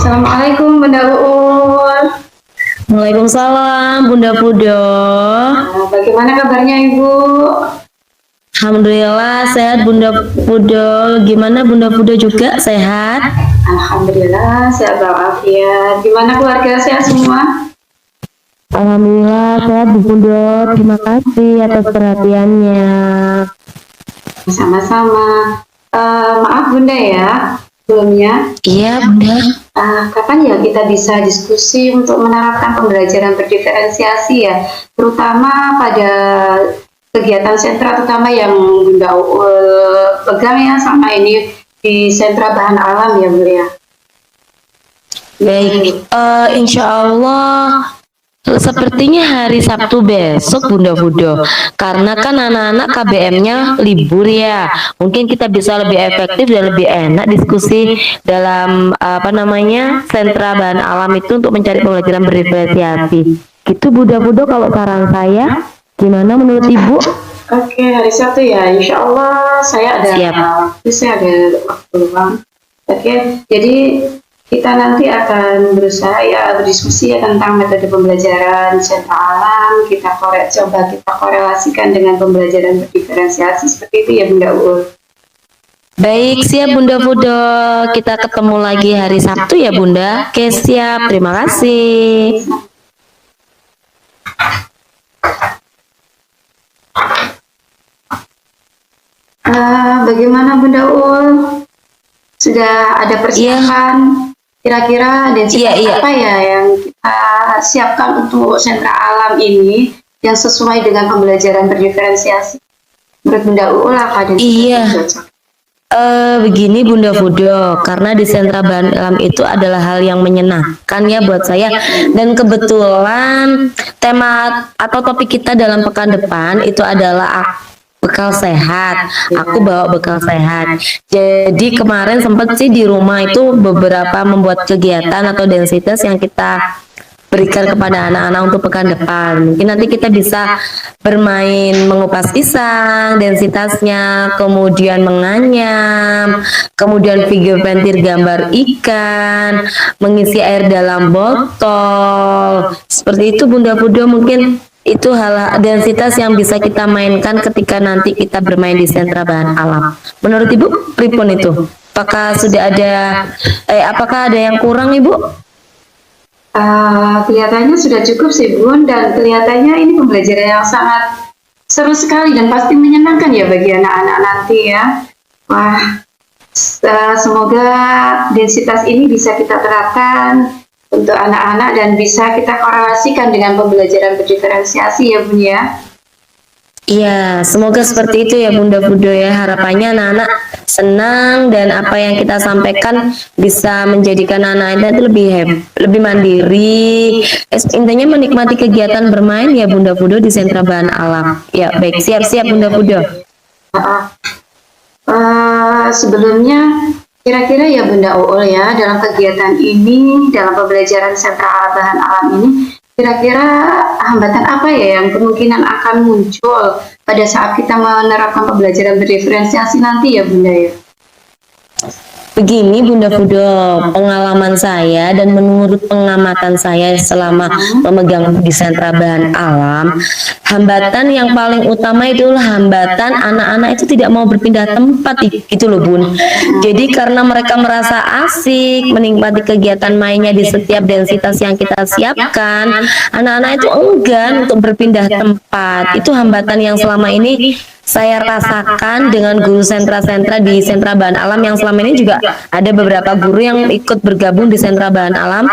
Assalamualaikum Bunda Uul. Waalaikumsalam Bunda Pudo. Bagaimana kabarnya Ibu? Alhamdulillah sehat Bunda Pudo. Gimana Bunda Pudo juga sehat? Alhamdulillah sehat walafiat. Gimana keluarga sehat semua? Alhamdulillah sehat Bu Pudo. Terima kasih atas perhatiannya. Sama-sama. Maaf Bunda ya, sebelumnya. Iya Bunda. Kapan ya kita bisa diskusi untuk menerapkan pembelajaran berdiferensiasi ya, terutama pada kegiatan sentra terutama yang Bunda pegang ya sama ini di sentra bahan alam ya Bu ya. Baik, insya Allah sepertinya hari Sabtu besok Bunda Pudo, karena kan anak-anak KBM-nya libur ya, mungkin kita bisa lebih efektif dan lebih enak diskusi dalam sentra bahan alam itu untuk mencari pembelajaran berdiferensiasi. Gitu Bunda Pudo kalau saran saya. Gimana menurut Ibu? Oke, hari Sabtu ya, insya Allah saya ada waktu luang. Oke, jadi kita nanti akan berusaha ya berdiskusi ya tentang metode pembelajaran sentra alam. Coba kita korelasikan dengan pembelajaran berdiferensiasi seperti itu ya Bunda Uul. Baik, siap Bunda Pudo. Kita ketemu lagi hari Sabtu ya Bunda. Oke, siap. Terima kasih. Bagaimana Bunda Ul? Sudah ada persiapan? Kira-kira apa ya yang kita siapkan untuk sentra alam ini yang sesuai dengan pembelajaran berdiferensiasi? Menurut Bunda Ul apa? Begini Bunda Pudo, karena di sentra bahan alam itu adalah hal yang menyenangkan ya buat saya, dan kebetulan tema atau topik kita dalam pekan depan itu adalah bekal sehat. Aku bawa bekal sehat. Jadi kemarin sempat sih di rumah itu beberapa membuat kegiatan atau densitas yang kita berikan kepada anak-anak untuk pekan depan. Mungkin nanti kita bisa bermain mengupas pisang, densitasnya, kemudian menganyam, kemudian figure pentir gambar ikan, mengisi air dalam botol. Seperti itu Bunda Pudo, mungkin itu hal densitas yang bisa kita mainkan ketika nanti kita bermain di sentra bahan alam. Menurut Ibu, pripun itu? Apakah sudah apakah ada yang kurang Ibu? Kelihatannya sudah cukup sih Bun, dan kelihatannya ini pembelajaran yang sangat seru sekali dan pasti menyenangkan ya bagi anak-anak nanti ya. Wah, semoga densitas ini bisa kita terapkan untuk anak-anak dan bisa kita korelasikan dengan pembelajaran berdiferensiasi ya Bun ya. Iya, semoga seperti itu ya Bunda Pudo ya. Harapannya anak-anak senang dan apa yang kita sampaikan bisa menjadikan anak-anak itu lebih mandiri. Intinya menikmati kegiatan bermain ya Bunda Pudo di sentra bahan alam. Ya, baik, siap-siap Bunda Pudo. Sebelumnya kira-kira ya Bunda Uul ya, dalam kegiatan ini, dalam pembelajaran sentra bahan alam ini, kira-kira hambatan apa ya yang kemungkinan akan muncul pada saat kita menerapkan pembelajaran berdiferensiasi nanti ya Bunda ya? Begini Bunda Pudo, pengalaman saya dan menurut pengamatan saya selama memegang di sentra bahan alam, hambatan yang paling utama itulah hambatan anak-anak itu tidak mau berpindah tempat gitu loh Bun. Jadi karena mereka merasa asik menikmati kegiatan mainnya di setiap densitas yang kita siapkan, anak-anak itu enggan untuk berpindah tempat. Itu hambatan yang selama ini saya rasakan dengan guru sentra-sentra di sentra bahan alam yang selama ini juga ada beberapa guru yang ikut bergabung di sentra bahan alam.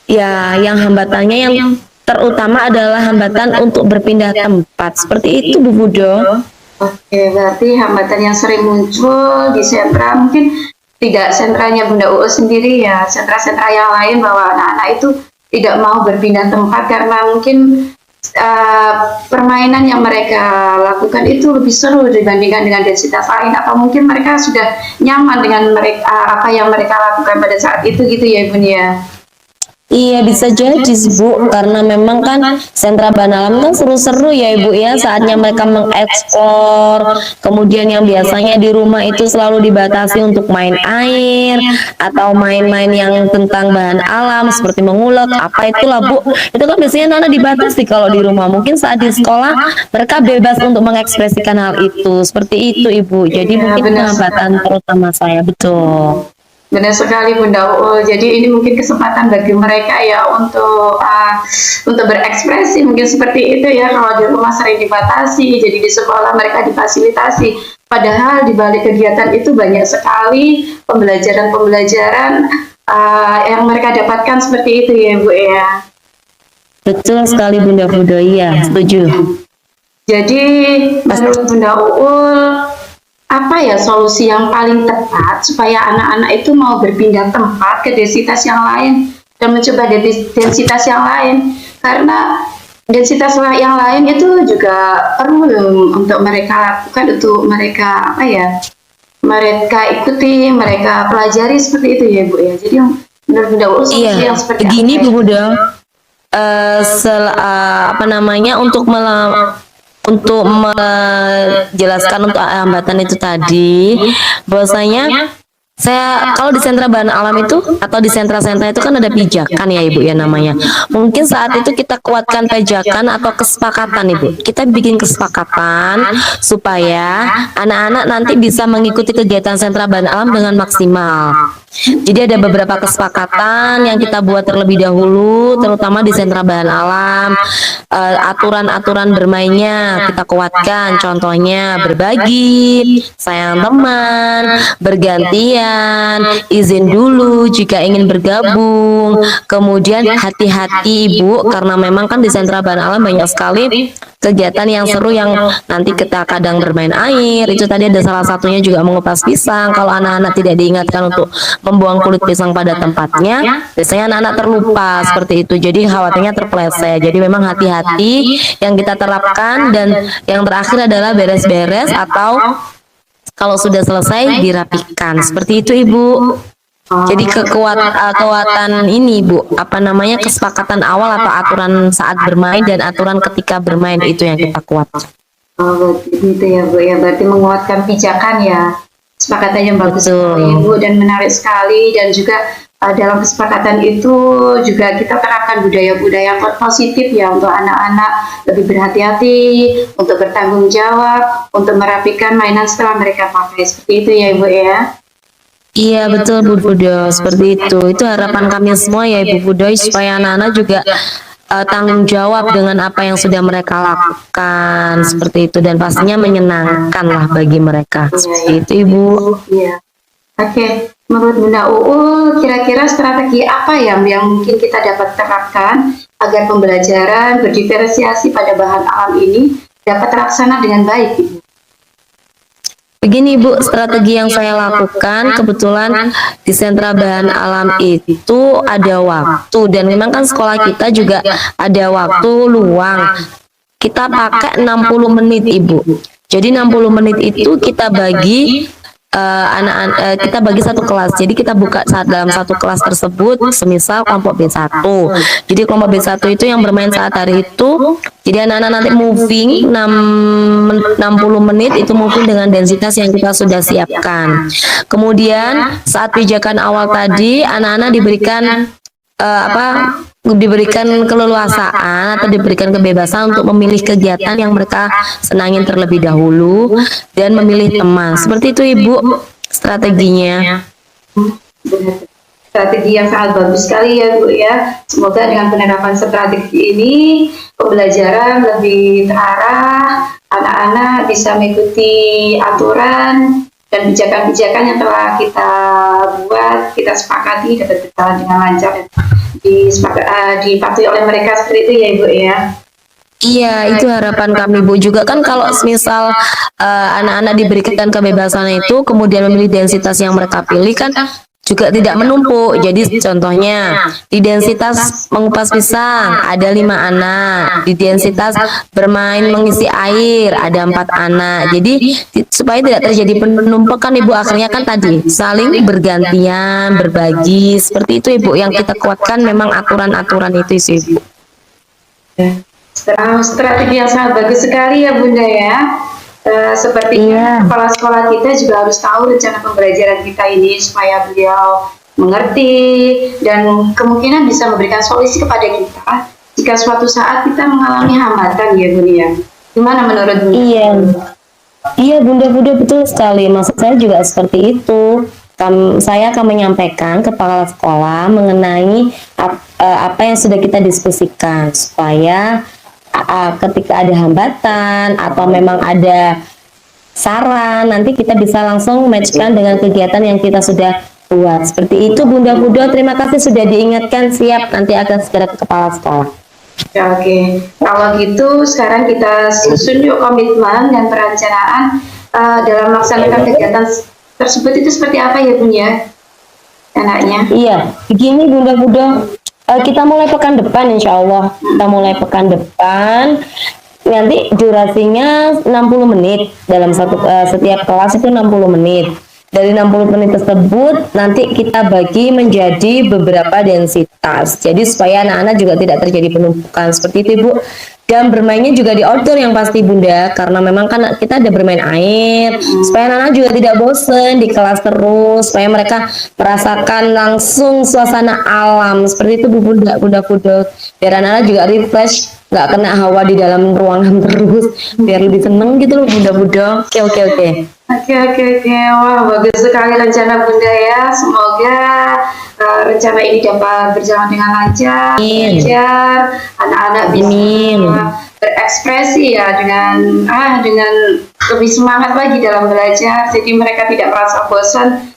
Ya, yang hambatannya yang terutama adalah hambatan untuk berpindah tempat. Seperti itu Bu Pudo. Oke, berarti hambatan yang sering muncul di sentra mungkin tidak sentranya Bunda Uul sendiri ya, sentra-sentra yang lain bahwa anak-anak itu tidak mau berpindah tempat karena mungkin permainan yang mereka lakukan itu lebih seru dibandingkan dengan densitas lain, atau mungkin mereka sudah nyaman dengan apa yang mereka lakukan pada saat itu gitu ya Bun ya. Iya bisa jadi Bu, karena memang kan sentra bahan alam kan seru-seru ya Ibu ya, saatnya mereka mengeksplor, kemudian yang biasanya di rumah itu selalu dibatasi untuk main air, atau main-main yang tentang bahan alam, seperti mengulek, apa itulah Bu, itu kan biasanya anak dibatasi kalau di rumah, mungkin saat di sekolah mereka bebas untuk mengekspresikan hal itu, seperti itu Ibu, jadi Iya, mungkin benar penghambatan sekali. terutama saya, betul. Benar sekali Bunda Uul. Jadi ini mungkin kesempatan bagi mereka ya untuk berekspresi mungkin seperti itu ya. Kalau di rumah sering dibatasi, jadi di sekolah mereka difasilitasi. Padahal di balik kegiatan itu banyak sekali pembelajaran-pembelajaran yang mereka dapatkan seperti itu ya Bu ya. Betul sekali Bunda Fudo, iya, setuju. Jadi menurut Bunda Uul, apa ya solusi yang paling tepat supaya anak-anak itu mau berpindah tempat ke densitas yang lain dan mencoba densitas yang lain, karena densitas yang lain itu juga perlu untuk mereka lakukan, untuk mereka apa ya, mereka ikuti, mereka pelajari seperti itu ya Bu ya. Jadi menurut Bunda Uul solusi yang Iya, seperti apa begini ya? Bu Buda, apa namanya untuk menjelaskan untuk hambatan itu tadi, bahwasanya saya kalau di sentra bahan alam itu atau di sentra-sentra itu kan ada pijakan ya Ibu ya namanya. Mungkin saat itu kita kuatkan pijakan atau kesepakatan Ibu. Kita bikin kesepakatan supaya anak-anak nanti bisa mengikuti kegiatan sentra bahan alam dengan maksimal. Jadi ada beberapa kesepakatan yang kita buat terlebih dahulu, terutama di sentra bahan alam. Aturan-aturan bermainnya kita kuatkan, contohnya berbagi, sayang teman, bergantian, izin dulu jika ingin bergabung. Kemudian hati-hati Ibu, karena memang kan di sentra bahan alam banyak sekali kegiatan yang seru yang nanti kita kadang bermain air, itu tadi ada salah satunya juga mengupas pisang. Kalau anak-anak tidak diingatkan untuk membuang kulit pisang pada tempatnya, biasanya anak-anak terlupa seperti itu, jadi khawatirnya terpeleset. Jadi memang hati-hati yang kita terapkan, dan yang terakhir adalah beres-beres atau kalau sudah selesai dirapikan seperti itu Ibu. Jadi kekuatan ini Bu, apa namanya, kesepakatan awal atau aturan saat bermain dan aturan ketika bermain itu yang kita kuat. Oh, gitu ya Bu ya. Berarti menguatkan pijakan ya. Kesepakatan yang bagus sekali Betul. Bu dan menarik sekali, dan juga dalam kesepakatan itu juga kita terapkan budaya-budaya positif ya untuk anak-anak lebih berhati-hati, untuk bertanggung jawab, untuk merapikan mainan setelah mereka pakai. Seperti itu ya Ibu ya. Iya betul Bu Budo, seperti itu. Itu harapan kami semua ya Ibu Budo, supaya anak-anak juga tanggung jawab dengan apa yang sudah mereka lakukan seperti itu, dan pastinya menyenangkan lah bagi mereka. Seperti itu Ibu. Iya. Oke, menurut Bunda Uul, kira-kira strategi apa yang mungkin kita dapat terapkan agar pembelajaran berdiferensiasi pada bahan alam ini dapat terlaksana dengan baik, Ibu? Begini Bu, strategi yang saya lakukan, kebetulan di sentra bahan alam itu ada waktu, dan memang kan sekolah kita juga ada waktu luang. Kita pakai 60 menit Ibu. Jadi 60 menit itu kita bagi kita bagi satu kelas. Jadi kita buka saat dalam satu kelas tersebut, semisal kelompok B1. Jadi kelompok B1 itu yang bermain saat hari itu. Jadi anak-anak nanti moving 60 menit itu moving dengan densitas yang kita sudah siapkan. Kemudian saat pijakan awal tadi anak-anak diberikan keleluasaan atau diberikan kebebasan untuk memilih kegiatan yang mereka senangin terlebih dahulu dan memilih teman. Seperti itu Ibu strateginya. Strategi yang sangat bagus sekali ya Bu ya. Semoga dengan penerapan strategi ini pembelajaran lebih terarah, anak-anak bisa mengikuti aturan dan pijakan-pijakan yang telah kita buat, kita sepakati dapat berjalan dengan lancar dan dipatuhi oleh mereka seperti itu ya Ibu ya. Iya, itu harapan kami Bu. Juga kan kalau misal anak-anak diberikan kebebasan itu, kemudian memilih densitas yang mereka pilih kan, juga tidak menumpuk. Jadi contohnya di densitas mengupas pisang ada 5 anak, di densitas bermain mengisi air ada 4 anak. Jadi supaya tidak terjadi penumpukan Ibu, akhirnya kan tadi saling bergantian, berbagi seperti itu Ibu. Yang kita kuatkan memang aturan-aturan itu sih Ibu. Strategi yang sangat bagus sekali ya Bunda ya. Sepertinya kepala sekolah kita juga harus tahu rencana pembelajaran kita ini supaya beliau mengerti dan kemungkinan bisa memberikan solusi kepada kita jika suatu saat kita mengalami hambatan ya Bunda ya. Gimana menurut Bunda? Iya Bunda betul sekali. Maksud saya juga seperti itu. Saya akan menyampaikan kepala sekolah mengenai apa yang sudah kita diskusikan supaya ketika ada hambatan atau memang ada saran, nanti kita bisa langsung matchkan dengan kegiatan yang kita sudah buat. Seperti itu Bunda Pudo, terima kasih sudah diingatkan. Siap, nanti akan segera ke kepala sekolah. Ya, oke. Kalau gitu sekarang kita susun yuk komitmen dan perencanaan dalam melaksanakan kegiatan tersebut itu seperti apa ya Bun ya? Enaknya. Iya, begini Bunda Pudo. Kita mulai pekan depan insya Allah. Kita mulai pekan depan. Nanti durasinya 60 menit. Dalam setiap kelas itu 60 menit. Dari 60 menit tersebut nanti kita bagi menjadi beberapa densitas. Jadi supaya anak-anak juga tidak terjadi penumpukan seperti itu Ibu. Dan bermainnya juga di outdoor yang pasti Bunda, karena memang kan kita ada bermain air, supaya anak-anak juga tidak bosen di kelas terus, supaya mereka merasakan langsung suasana alam seperti itu Bunda Pudo, biar anak-anak juga refresh, nggak kena hawa di dalam ruangan terus, biar lebih seneng gitu loh Bunda Pudo. Oke. Wah, bagus sekali rencana Bunda ya. Semoga rencana ini dapat berjalan dengan lancar, anak-anak bisa berekspresi ya dengan lebih semangat lagi dalam belajar. Jadi mereka tidak merasa bosan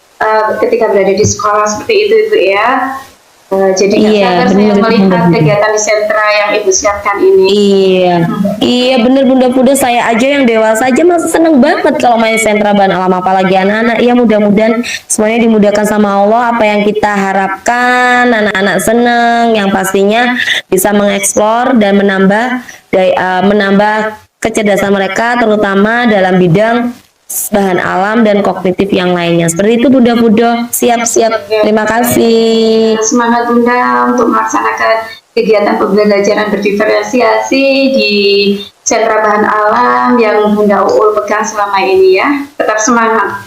ketika berada di sekolah seperti itu Ibu ya. Jadi sabar saya melihat kegiatan di sentra yang Ibu siapkan ini. Iya bener Bunda Pudo, saya aja yang dewasa aja masih seneng banget kalau main sentra bahan alam, apalagi anak-anak. Ya mudah-mudahan semuanya dimudahkan sama Allah. Apa yang kita harapkan anak-anak seneng, yang pastinya bisa mengeksplor dan menambah kecerdasan mereka, terutama dalam bidang bahan alam dan kognitif yang lainnya. Seperti itu Bunda Pudo. Siap. Terima kasih. Semangat Bunda untuk melaksanakan kegiatan pembelajaran berdiferensiasi di sentra bahan alam yang Bunda Uul pegang selama ini ya. Tetap semangat.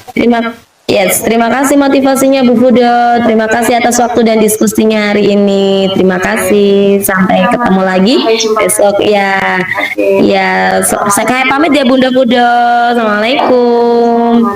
Terima kasih motivasinya Bu Pudo. Terima kasih atas waktu dan diskusinya hari ini. Terima kasih. Sampai ketemu lagi besok ya. Saya pamit ya Bunda Pudo. Assalamualaikum.